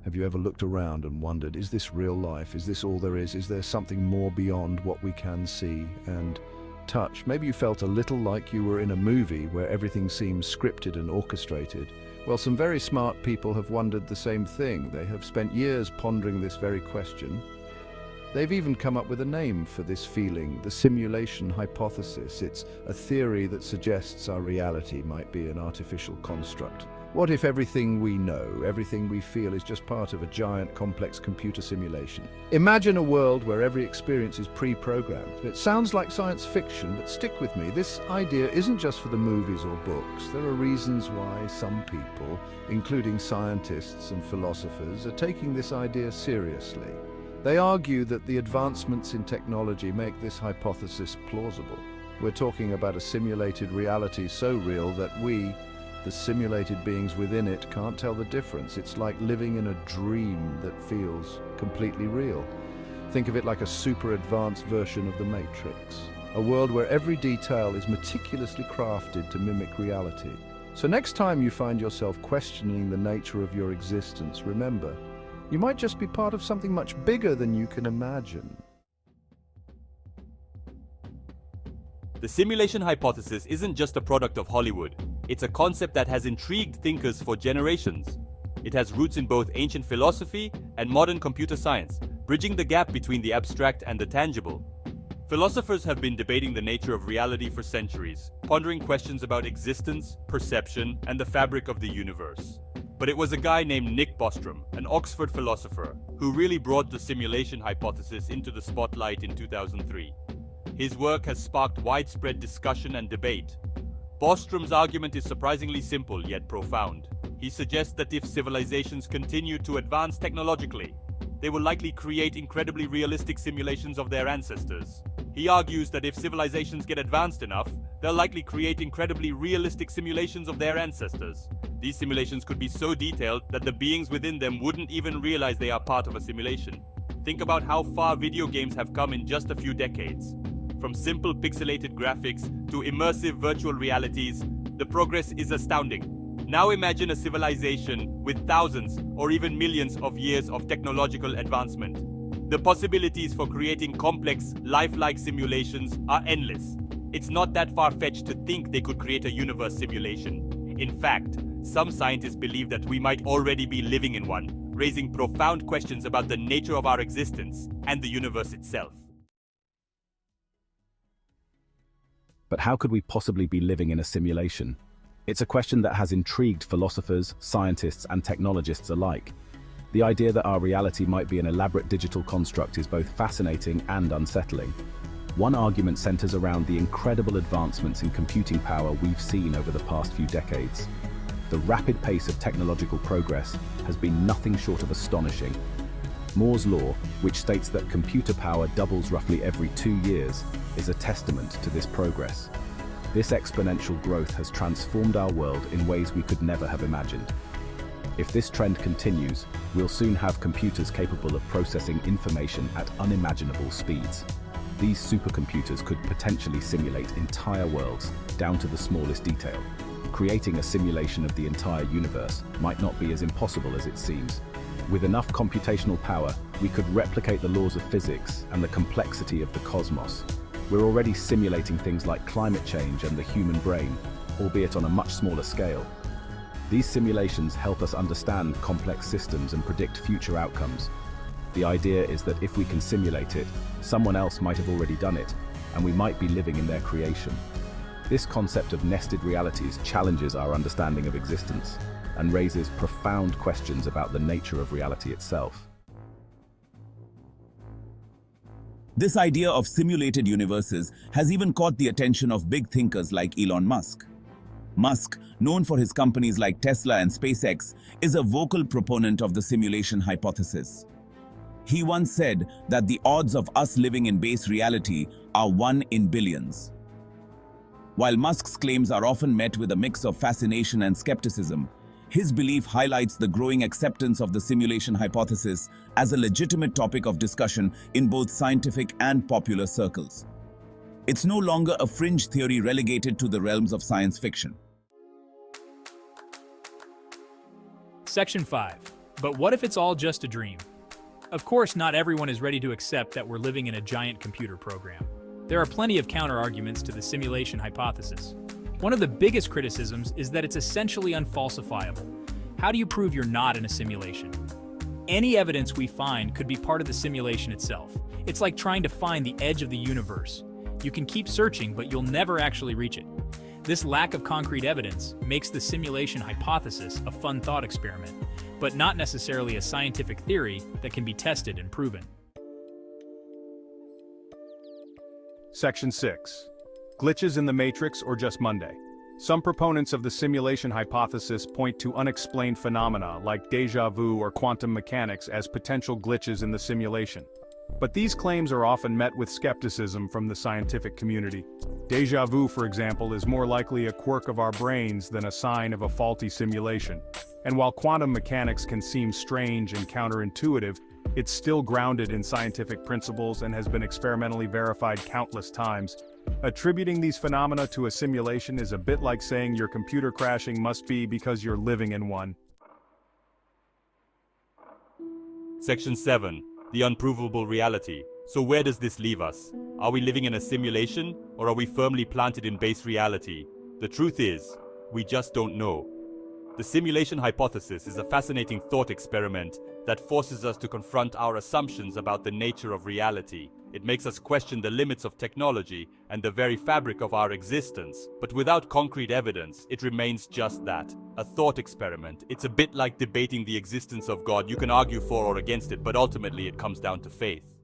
Have you ever looked around and wondered, is this real life? Is this all there is? Is there something more beyond what we can see and touch? Maybe you felt a little like you were in a movie where everything seems scripted and orchestrated. Well, some very smart people have wondered the same thing. They have spent years pondering this very question. They've even come up with a name for this feeling, the simulation hypothesis. It's a theory that suggests our reality might be an artificial construct. What if everything we know, everything we feel is just part of a giant, complex computer simulation? Imagine a world where every experience is pre-programmed. It sounds like science fiction, but stick with me. This idea isn't just for the movies or books. There are reasons why some people, including scientists and philosophers, are taking this idea seriously. They argue that the advancements in technology make this hypothesis plausible. We're talking about a simulated reality so real that we, the simulated beings within it, can't tell the difference. It's like living in a dream that feels completely real. Think of it like a super advanced version of the Matrix. A world where every detail is meticulously crafted to mimic reality. So next time you find yourself questioning the nature of your existence, remember, you might just be part of something much bigger than you can imagine. The simulation hypothesis isn't just a product of Hollywood. It's a concept that has intrigued thinkers for generations. It has roots in both ancient philosophy and modern computer science, bridging the gap between the abstract and the tangible. Philosophers have been debating the nature of reality for centuries, pondering questions about existence, perception, and the fabric of the universe. But it was a guy named Nick Bostrom, an Oxford philosopher, who really brought the simulation hypothesis into the spotlight in 2003. His work has sparked widespread discussion and debate. Bostrom's argument is surprisingly simple yet profound. He suggests that if civilizations continue to advance technologically, they will likely create incredibly realistic simulations of their ancestors. He argues that if civilizations get advanced enough, they'll likely create incredibly realistic simulations of their ancestors. These simulations could be so detailed that the beings within them wouldn't even realize they are part of a simulation. Think about how far video games have come in just a few decades. From simple pixelated graphics to immersive virtual realities, the progress is astounding. Now imagine a civilization with thousands or even millions of years of technological advancement. The possibilities for creating complex, lifelike simulations are endless. It's not that far-fetched to think they could create a universe simulation. In fact, some scientists believe that we might already be living in one, raising profound questions about the nature of our existence and the universe itself. But how could we possibly be living in a simulation? It's a question that has intrigued philosophers, scientists, and technologists alike. The idea that our reality might be an elaborate digital construct is both fascinating and unsettling. One argument centers around the incredible advancements in computing power we've seen over the past few decades. The rapid pace of technological progress has been nothing short of astonishing. Moore's law, which states that computer power doubles roughly every 2 years, is a testament to this progress. This exponential growth has transformed our world in ways we could never have imagined. If this trend continues, we'll soon have computers capable of processing information at unimaginable speeds. These supercomputers could potentially simulate entire worlds, down to the smallest detail. Creating a simulation of the entire universe might not be as impossible as it seems. With enough computational power, we could replicate the laws of physics and the complexity of the cosmos. We're already simulating things like climate change and the human brain, albeit on a much smaller scale. These simulations help us understand complex systems and predict future outcomes. The idea is that if we can simulate it, someone else might have already done it, and we might be living in their creation. This concept of nested realities challenges our understanding of existence and raises profound questions about the nature of reality itself. This idea of simulated universes has even caught the attention of big thinkers like Elon Musk. Musk, known for his companies like Tesla and SpaceX, is a vocal proponent of the simulation hypothesis. He once said that the odds of us living in base reality are 1 in billions. While Musk's claims are often met with a mix of fascination and skepticism, his belief highlights the growing acceptance of the simulation hypothesis as a legitimate topic of discussion in both scientific and popular circles. It's no longer a fringe theory relegated to the realms of science fiction. Section 5. But what if it's all just a dream? Of course, not everyone is ready to accept that we're living in a giant computer program. There are plenty of counter-arguments to the simulation hypothesis. One of the biggest criticisms is that it's essentially unfalsifiable. How do you prove you're not in a simulation? Any evidence we find could be part of the simulation itself. It's like trying to find the edge of the universe. You can keep searching, but you'll never actually reach it. This lack of concrete evidence makes the simulation hypothesis a fun thought experiment, but not necessarily a scientific theory that can be tested and proven. Section 6. Glitches in the Matrix or just Monday? Some proponents of the simulation hypothesis point to unexplained phenomena like déjà vu or quantum mechanics as potential glitches in the simulation. But these claims are often met with skepticism from the scientific community. Déjà vu, for example, is more likely a quirk of our brains than a sign of a faulty simulation. And while quantum mechanics can seem strange and counterintuitive, it's still grounded in scientific principles and has been experimentally verified countless times. Attributing these phenomena to a simulation is a bit like saying your computer crashing must be because you're living in one. Section 7. The unprovable reality. So where does this leave us? Are we living in a simulation, or are we firmly planted in base reality? The truth is, we just don't know. The simulation hypothesis is a fascinating thought experiment that forces us to confront our assumptions about the nature of reality. It makes us question the limits of technology and the very fabric of our existence. But without concrete evidence, it remains just that, a thought experiment. It's a bit like debating the existence of God. You can argue for or against it, but ultimately it comes down to faith.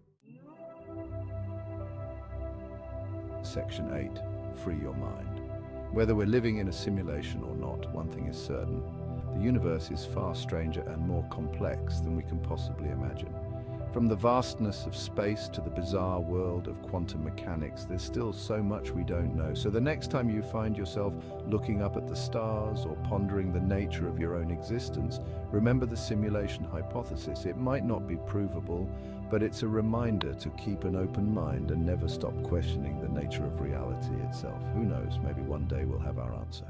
Section 8. Free your mind. Whether we're living in a simulation or not, one thing is certain. The universe is far stranger and more complex than we can possibly imagine. From the vastness of space to the bizarre world of quantum mechanics, there's still so much we don't know. So the next time you find yourself looking up at the stars or pondering the nature of your own existence, remember the simulation hypothesis. It might not be provable, but it's a reminder to keep an open mind and never stop questioning the nature of reality itself. Who knows, maybe one day we'll have our answer.